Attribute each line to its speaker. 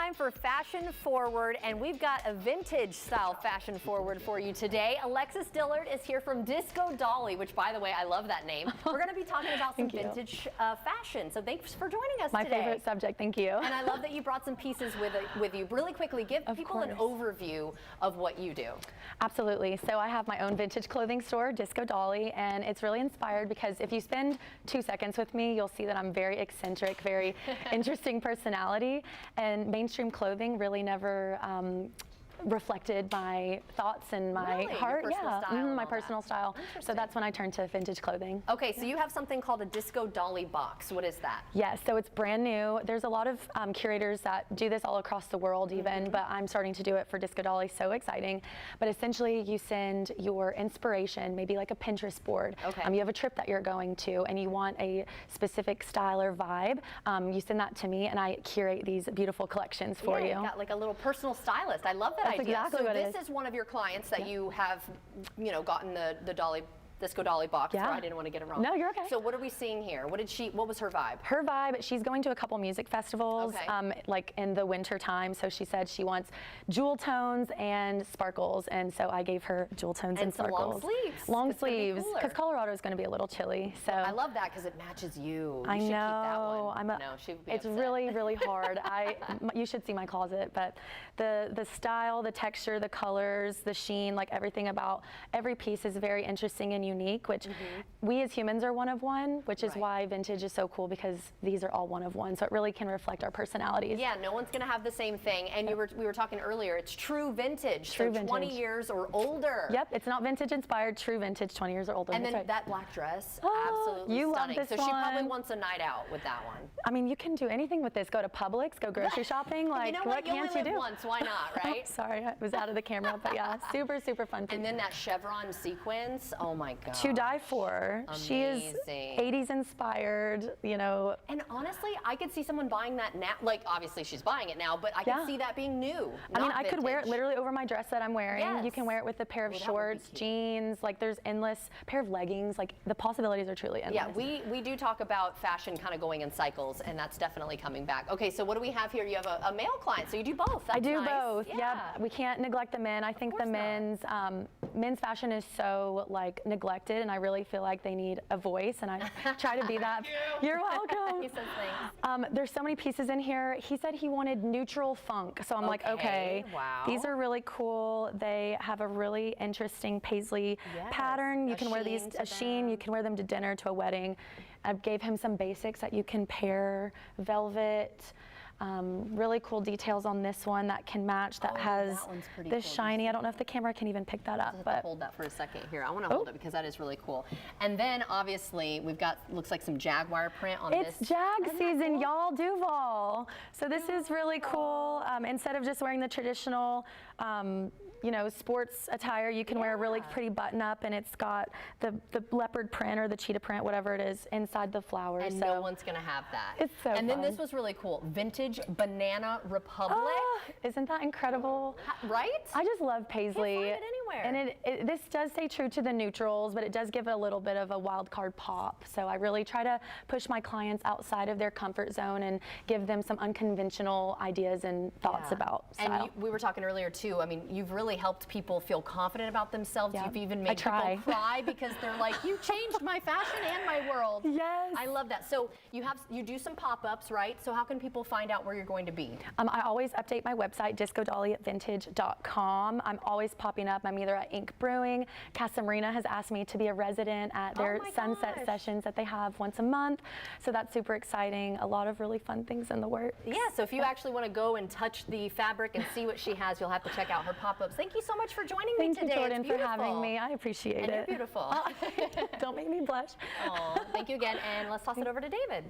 Speaker 1: time for Fashion Forward, and we've got a vintage style Fashion Forward for you today. Alexis Dillard is here from Disco Dolly, which, by the way, I love that name. We're going to be talking about some vintage fashion, so thanks for joining us
Speaker 2: today.
Speaker 1: My
Speaker 2: favorite subject, thank you.
Speaker 1: And I love that you brought some pieces with you. Really quickly, give people an overview of what you do.
Speaker 2: Absolutely. So I have my own vintage clothing store, Disco Dolly, and it's really inspired because if you spend 2 seconds with me, you'll see that I'm very eccentric, very interesting personality, and mainstream clothing really never reflected my thoughts and my heart. My personal style. So that's when I turned to vintage clothing.
Speaker 1: Okay, so you have something called a Disco Dolly box. What is that?
Speaker 2: Yes, so it's brand new. There's a lot of curators that do this all across the world even, but I'm starting to do it for Disco Dolly. So exciting. But essentially you send your inspiration, maybe like a Pinterest board.
Speaker 1: Okay.
Speaker 2: You have a trip that you're going to and you want a specific style or vibe. You send that to me and I curate these beautiful collections for you.
Speaker 1: You've got like a little personal stylist. I love that.
Speaker 2: That's
Speaker 1: idea.
Speaker 2: Exactly
Speaker 1: so
Speaker 2: what
Speaker 1: this is one of your clients that you have, gotten the Disco Dolly box.
Speaker 2: Yeah.
Speaker 1: So I didn't want to get it wrong.
Speaker 2: No, you're okay.
Speaker 1: So what are we seeing here? What was her vibe?
Speaker 2: Her vibe, she's going to a couple music festivals, like in the winter time. So she said she wants jewel tones and sparkles, and so I gave her jewel tones and sparkles.
Speaker 1: Long sleeves.
Speaker 2: Long sleeves, because Colorado is going to be a little chilly. So
Speaker 1: I love that because it matches you.
Speaker 2: I know.
Speaker 1: Keep that one.
Speaker 2: No,
Speaker 1: she would be
Speaker 2: it's
Speaker 1: upset.
Speaker 2: really, really hard. You should see my closet, but the style, the texture, the colors, the sheen, like everything about every piece is very interesting and unique, which we as humans are one of one, which is why vintage is so cool, because these are all one of one, so it really can reflect our personalities.
Speaker 1: Yeah, no one's going to have the same thing, and we were talking earlier, it's true vintage,
Speaker 2: true vintage.
Speaker 1: 20 years or older.
Speaker 2: Yep, it's not vintage inspired, true vintage, 20 years or older.
Speaker 1: And then that black dress, absolutely stunning.
Speaker 2: Love this
Speaker 1: so
Speaker 2: one.
Speaker 1: She probably wants a night out with that one.
Speaker 2: I mean, you can do anything with this. Go to Publix, go grocery shopping, like what can't you do?
Speaker 1: Once, why not, right?
Speaker 2: Sorry, I was out of the camera, but yeah, super, super fun.
Speaker 1: And then that chevron sequins, oh my God.
Speaker 2: To die for.
Speaker 1: Amazing.
Speaker 2: She is 80s inspired,
Speaker 1: And honestly, I could see someone buying that now. Like, obviously she's buying it now, but I could see that being new.
Speaker 2: I mean, I could wear it literally over my dress that I'm wearing. Yes. You can wear it with a pair of shorts, jeans, like there's endless pair of leggings. Like the possibilities are truly endless.
Speaker 1: Yeah, we do talk about fashion kind of going in cycles, and that's definitely coming back. Okay, so what do we have here? You have a male client, so you do both. That's
Speaker 2: I do
Speaker 1: nice.
Speaker 2: Both. Yeah. We can't neglect the men. I think the men's fashion is so like neglected, and I really feel like they need a voice, and I try to be that. You're welcome.
Speaker 1: He says thanks.
Speaker 2: There's so many pieces in here. He said he wanted neutral funk, so I'm like, okay.
Speaker 1: Wow.
Speaker 2: These are really cool. They have a really interesting paisley pattern. You can wear these a sheen. You can wear them to dinner, to a wedding. I gave him some basics that you can pair, velvet. Really cool details on this one that can match, that has this shiny. I don't know if the camera can even pick that up. But
Speaker 1: hold that for a second here. I want to hold it because that is really cool. And then obviously we've got, looks like some Jaguar print on this.
Speaker 2: It's Jag season, y'all, Duval. So this is really cool. Instead of just wearing the traditional sports attire, you can wear a really pretty button up, and it's got the leopard print or the cheetah print, whatever it is, inside the flowers.
Speaker 1: And no one's gonna have that.
Speaker 2: It's so fun.
Speaker 1: And then this was really cool. Vintage Banana Republic.
Speaker 2: Isn't that incredible?
Speaker 1: Right?
Speaker 2: I just love paisley.
Speaker 1: You can't find it anywhere.
Speaker 2: And this does stay true to the neutrals, but it does give it a little bit of a wild card pop. So I really try to push my clients outside of their comfort zone and give them some unconventional ideas and thoughts about style.
Speaker 1: And we were talking earlier too, I mean, you've really helped people feel confident about themselves.
Speaker 2: Yeah.
Speaker 1: You've even made people cry because they're like, you changed my fashion and my world.
Speaker 2: Yes.
Speaker 1: I love that. So you do some pop-ups, right? So how can people find out where you're going to be?
Speaker 2: I always update my website, discodollyvintage.com. I'm always popping up. I'm either at Ink Brewing. Casa Marina has asked me to be a resident at their sunset sessions that they have once a month. So that's super exciting. A lot of really fun things in the works.
Speaker 1: Yeah, so if you actually want to go and touch the fabric and see what she has, you'll have to check out her pop-ups. Thank you so much for joining me today.
Speaker 2: Thank you, Jordan, for having me. I appreciate it.
Speaker 1: And you're beautiful.
Speaker 2: Don't make me blush.
Speaker 1: Thank you again, and let's toss it over to David.